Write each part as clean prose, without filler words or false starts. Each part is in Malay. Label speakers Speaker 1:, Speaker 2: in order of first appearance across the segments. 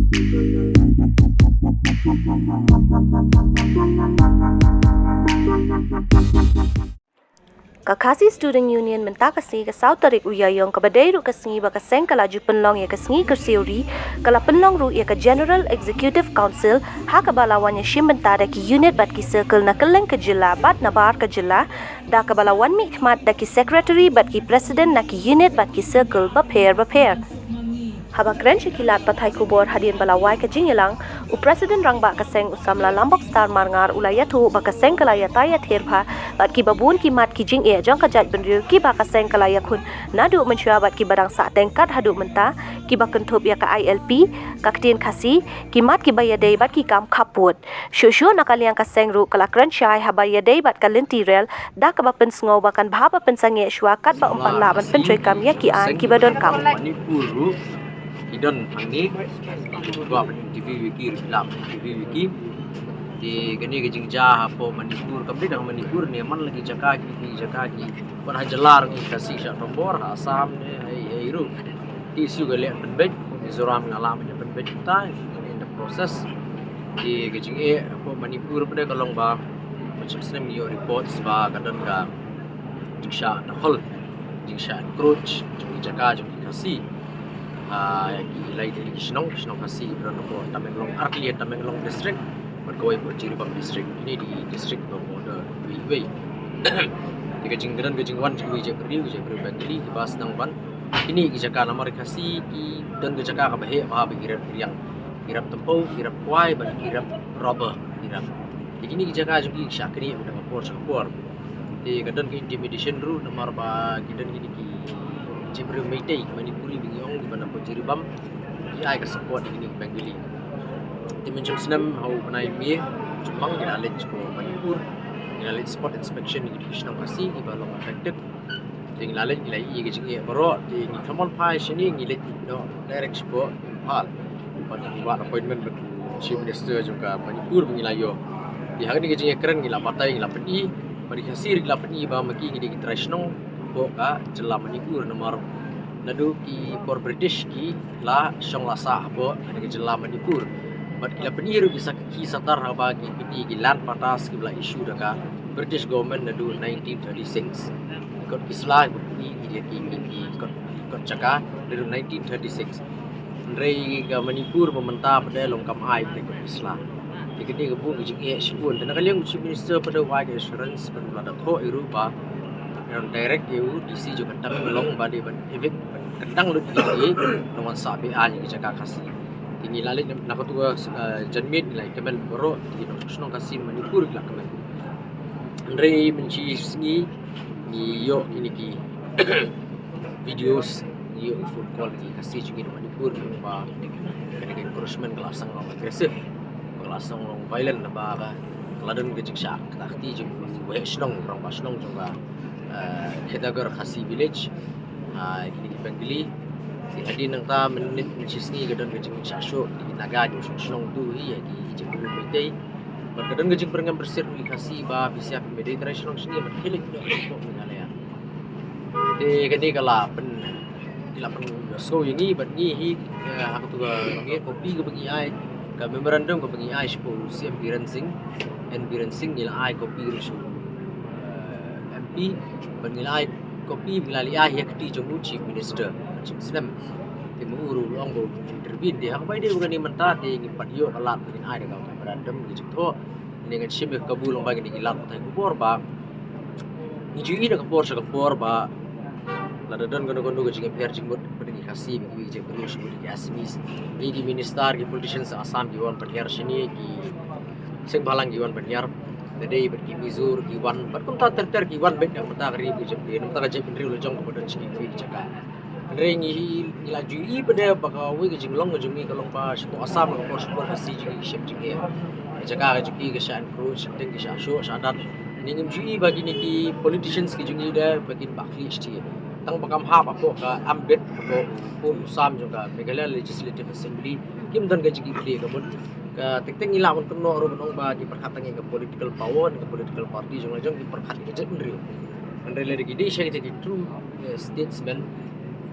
Speaker 1: Kakasi Student Union menta kasi ka South Tarik uyayong kabadai ru kasingi ba kaseng kala ju penlong ya kasingi kerseuri kala penlong ru ya ka General Executive Council ha ka balawan ya shim menta da ki unit bat ki circle na keleng ke jila bat na bar ke jila da ka balawan mi khmat da ki secretary bat ki president na ki unit bat ki circle ba pair haba kren shikilat pathai kubor hadin balawai ke jingilang u president rangba kaseng usamla lambok star marngar ulaya thu ba kaseng kalaya taya therpha bat ki babun ki mat ki jing e jang ka jat benriu ki ba kaseng kalaya khun nadu menchua bat ki barang sa tengkat hadu menta ki ba kenthop ya ka ILP kaktin khasi ki mat ki baya dei bat ki kam khaput shushu nakaliang kaseng ru kala kren shai haba ya dei bat kalinti rel da ka ba pen sngo ba kan bha ba pen sange shwa kat ba umpan la ban pen choi kam ya ki an ki badon kam
Speaker 2: Idon ani dua TV wiki lam TV wiki di gani ke jingja po Manipur kabli dang Manipur ni man lagi jakaki pun hajalar ni kasih sya tombor Assam ni ai ru isu gale penbet Mizoram ngalam ni penbet kita in the process di ke jinge po Manipur pada kalong ba macam senam yo reports ba kadang ka jingsha nakol jingsha encroach jingja kasih lagi di Kisnong kasih berada di Tamenglong Artlian Tamenglong District berkawai Jiribam District ini di District Border Wei di Kejinggeran Kejingwan Wijayapuri Bangli di Bas Nangban ini kijaka nama kasih dan kijaka kabahe bahwa kirap tempau kirap kuai dan kirap rubber kirap jadi ini kijaka juga syakri udah kapor di kadang ke intimidation ru nomor ba kidan gini ki Jibri Meitei Manipuri bingiong di mana Jiribam ai ka support ini Bangli di mencam senam hau panai mi Jepang ginalit ko Manipur ginalit spot inspection di Kisnong kasih di balong affected ding lalit gilai ke jingi baro di Kamon Pai sini gilit no direct ko Impal pada buat appointment dengan Chief Minister juga Manipur bengilayo di hari ni ke jingi keren gila partai gila pedi bari kasir gila pedi ba maki gidi Kisnong ko ka jela Manipur nomor nadu ki por British ki la song la sa bo ani jela Manipur bat kila peniru bisa ki satar ba ki piti ki land patas ki bla issue daka British government nadu 1936 kot islah ki kot caka dari 1936 rei ga Manipur mementa pada longkam ai pada kot islah dikini gebu ki shipun dan kalian Chief Minister pada wide assurance pada tho Eropa yang direct eu DC juga tak melong badi ban evik kendang lu di nomor sabi ani ki jaka kasih ini lalit nak tua janmit nilai kemen boro di nomor kasih Manipur la kemen Andre menci sini ni yo ini ki videos ni yo phone call ki kasih juga Manipur ba kena encouragement kelasang long agresif kelasang long violent ba keladan ke jiksa takti juga wesnong orang pasnong juga Hedagar Khasi Village ini di Bangli si hadi nang ta menit mencisni gadon gejing sasyo di naga di sunong tu ya di jebul metai bergadon gejing perengam bersir di Khasi ba bisa pemedai tradisional sini berkilik do untuk mengalaya de gani kala pen so ini bat ni hi aku tu ngi kopi ke bagi ai ka memorandum ke bagi ai spo siam Biren Singh nila ai kopi rusu MP penilai kopi melalui yakti jemu Chief Minister Macam Islam timuru long intervene dia apa dia bukan ni mentah dia ingin padio kalat dengan ai dengan memorandum gitu dengan shimik kabul long bagi ni lat tai kubor ba ni jui dah kabor ba ladadon gono-gono ke jinga per jingmut pergi kasih bagi je perlu sebut di asmis di minister di politicians Assam di wan perhiar sini di sing balang di wan perhiar Tadi pergi Mizur, Kiwan, berkunta ter Kiwan baik yang pertama hari itu jadi, nampak aja pendiri lojong kepada cik Kiwi cakap. Pendiri ni laju i pada bakawi ke jinglong ke jumi kalau pas ko Assam ko support kasih jadi siap jadi. Cakap aja ki ke shan cruise, ting ke sasho, sadat. Ni ngim ji bagi ni ki politicians ke jumi dah bagi bakli sti. Tang bakam hap apa ke ambet apa pun Assam juga Meghalaya Legislative Assembly kim dan ke jigi play ke tek-tek ngilang pun kena orang menong ba di perkatan ke political power ke political party jong di perkat ke jet ndri lagi di saya jadi true statesman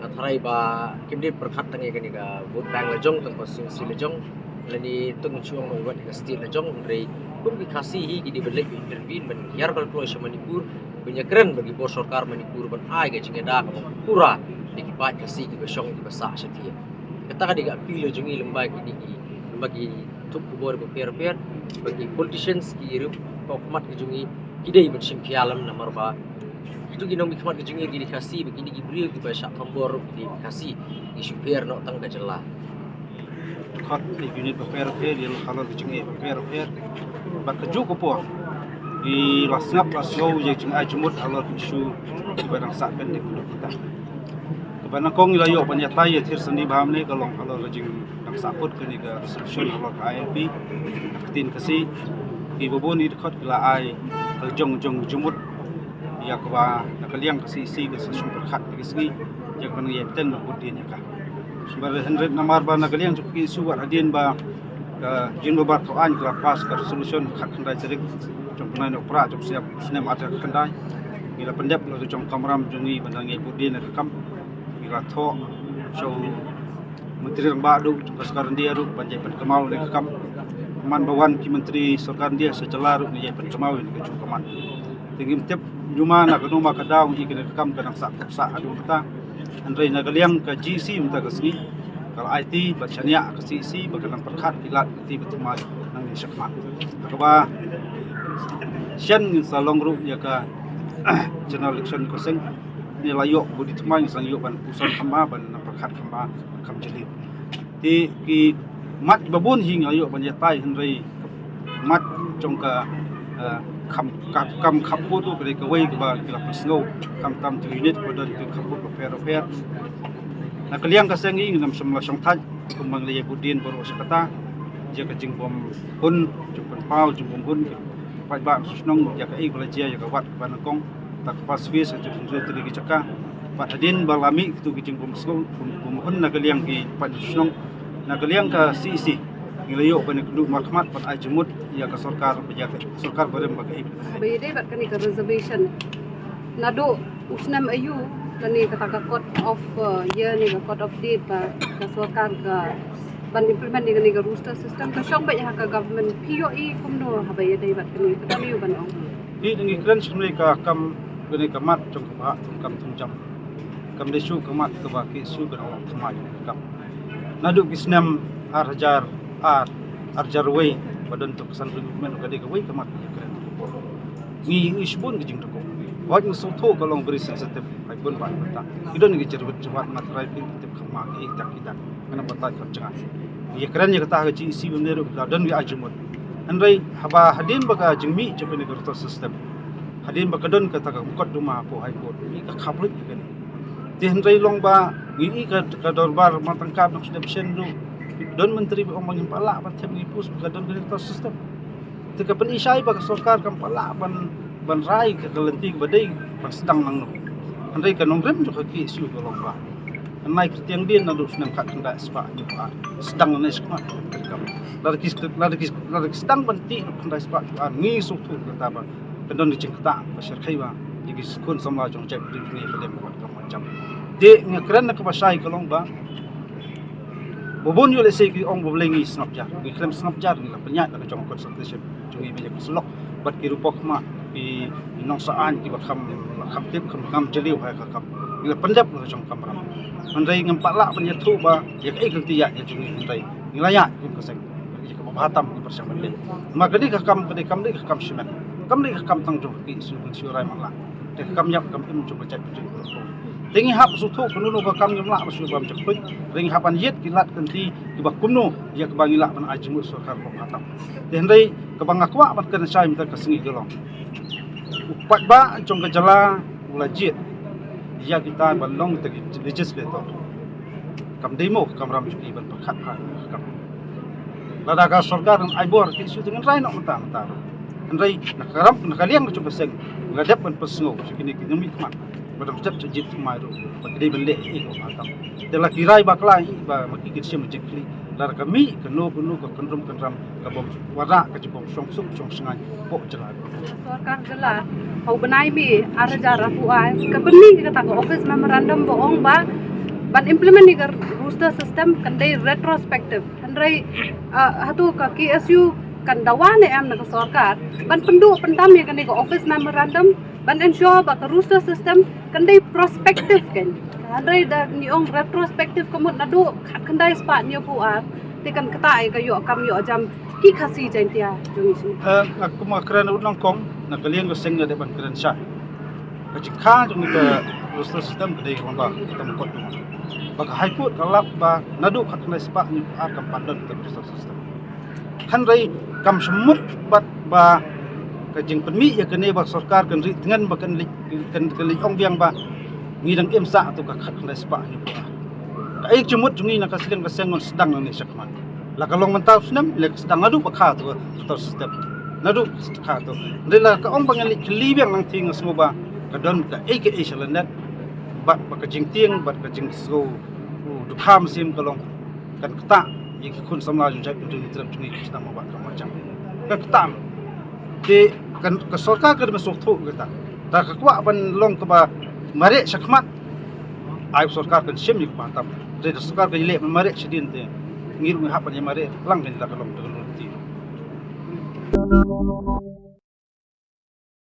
Speaker 2: Tharai ba kimdi perkhat tangi kani ga vote bank la jong tang constituency la jong lani tung chuang no wat ka state la jong rei pun ki khasi hi ki di belek intervene ban yar bal pro Manipur punya keren bagi bos sarkar Manipur ban ai ga jinga da ka pura di ki pat khasi ki besong ki basa shatia kata ka diga pilo jungi lembai ki di bagi tuk bor ko per bagi politicians ki rup kokmat ki jungi kidai ban sim khialam namar ba itu ginong mikmat ke jungi gini kasi begini gibril di basa tambor di kasi di super no tang gajela
Speaker 3: khot di unit prepare di halal di jungi prepare bak keju ko po di lasngap lasgo je jung ai jumut halal isu di barang sak ben di kudu kita kebana kong ilayo panya tai thir sandi baham ne kalong halal jing dang saput ke ni ga resolution halal IMP tin kasi di bobon ni khot la ai jong jumut ya kwa nakaliang kasi ke sesum berkat ke segi ya kan ya ten mengudin ya ka bar 100 namar ba nakaliang cuki suwar adien ba jin ba to an kla pas ka solution khat khandai serik jong nai no pra jong siap snem ada khandai bila pendap lo jong kamram jungi bandang ya budin ka kam bila tho show menteri rang ba du jong sekarang dia ru panjai pen kemau ne ka kam man bawan ki menteri sekarang dia sejalar ni ya pen kemau ni ka jong kaman tingim tep Juma nak numa kadang ikan kam kadang sak adu kita, andai nak liang ke GC minta kesini, kalau IT bacanya ke CC bagaimana perkat kilat nanti betul mai nang ni syakmat. Kaba sian salong ru ya ke general election koseng ni layok budi temai sang yok ban pusat kama ban perkat kama kam jelip. Ti ki mat babun hing ayok ban yatai hendrai mat trong ke kam kaput tu kali kawai ke ba kila pasno kam tam tu unit pada tu kaput repair nak liang ka sengi ngam semla song thaj kumbang le budin baru sekata je ka jing bom hun jumpan pau jumbom hun pai ba susnong ya ka ei kala je ya ka wat ban kong tak pas vis tu tu tu ki caka pat adin balami tu ki jing bom sko bom hun nak liang ki pat susnong nak liang ka CC Ngilayo pa ni kudu makmat pat ay jumut ya ka sarkar pajak sarkar barem bagai
Speaker 4: Bayade bat kani ka reservation nado usnam ayu kani kata code of year ni code of date ba ka sarkar ka ban implement ni kani ka rooster system ka syong ba ya ka government POE kumno bayade bat kani kami ban ong
Speaker 3: ni ngi kren sunai ka kam kani ka mat jong ka kam tunjam kam desu ka mat ka ba ki su ka ong thamai kam nado kisnam arjar arjarway badan tu kesan recruitment ka dega way kamat ya keren ni isbun gijing ko waj no soto kalong very sensitive ai bun ba bata idon gi cerbet cepat matrai pin tip khama ki tak kita kana bata ka cengat ya keren ya kata ga ci isi bunero ka don gi ajumut andai haba hadin baka jingmi cepene ka system hadin baka don ka ta ka bukot duma po ai ko ni ka khabrit ni kani ti handai long ba gi ka dorbar matangkap nak sedep sendu don menteri omong yang pala ban tem ni pus ka don director system tika pen isai ba sarkar kam pala ban rai ka kelenti badai ban sedang nang no andai ka nongrem jo ka ki su ko long ba anai kritiang din na dus nang kat nda spa ni ba sedang na skma lar kis sedang ban ti nda spa ngi su tu ka ba pendon ni cing kata pasir khai ba digi skun samla jong cek di ni ka dem ka macam de ngakran na ka basai ka long ba Bobon yo lese ki ong boblengi snapjar ki klem snapjar ni la penyat la jong consultation jungi be slok bat ki rupok ma ki nong saan ki bat kham tip kham jeliu ha ka ni la pendap la jong kamram andai ngam pak la penyat thu ba ya kai kelti ya jungi andai ni la ya ki keseng ki ka batam ki persang bele maka di ka kam simen kam ni ka kam tang jong ki su rai ma la de kam yap kam im jong cek Ringi hap sutu penuh ka kam jumlah masu bam cepet ringi hapan yet kilat kenti ki bakumno ya ke bangila ban ajmu sarkar ko khatam dendai ke bang akwa bat kan sai minta kesengi gelong upat ba jong ke jala ulajit ya kita balong te legislator kam demo kam ram juki ban pakhat ha kam lada ka sarkar ai bor ki su dengan rai nok mata andai nakaram nakaliang ko peseng ngadap ban pesngo sikini ki demi kmat badam step jit maru bagdei belle iko matam tela kirai baklai ba maki kitse mjekli lar kami keno ka kandrum ka bom wara ka bom song sengai po jela
Speaker 4: sarkar jela hau benai mi arja rapu ai ka beni ka ta office memorandum boong ba ban implement ni rooster system kan dai retrospective handrai hatu ka KSU kan dawane am na sarkar ban pendu pentam ya kan ni office memorandum ban ensure ba ka rooster system kan dai prospective kan handrai da ni ong retrospective kamut na do kan dai spa ni pu a tekan ketai ka yo kam yo jam ki khasi jantia jungi sini
Speaker 3: aku mau keren ulang kong nak kalian ko seng de ban keren sha kacik kha jung ke rooster system ke dei kong ba kita mukot tu ba ka high court kalap ba nadu khat na spa ni akam pandan ke rooster system kan rai kam semut bat ba ka jing penmi ya kene ba sarkar kan ri dengan ba kan li ong biang ba ngidang imsa tu ka khat na spa ni ba ai jumut jungi nak kaseng kaseng sedang ni sakman la kalong mentau senam le sedang ngadu pakha tu rooster system nadu kha tu rela ka ong bangali kli biang nang ting semua ba ka don ka ai ke islandet bat ka jing tieng bat ka jing so du kham sim kalong kan kata yang kun samla ju jai tu terap jungi sedang ba ka macam ka kata de kan ka sarkar ka masuk tu kata ta ka kwa ban long ka ba mare sakmat ai sarkar kan sim ni pa tam de sarkar ka ile mare sidin te ngir mi hapan ya mare lang kan la kalong tu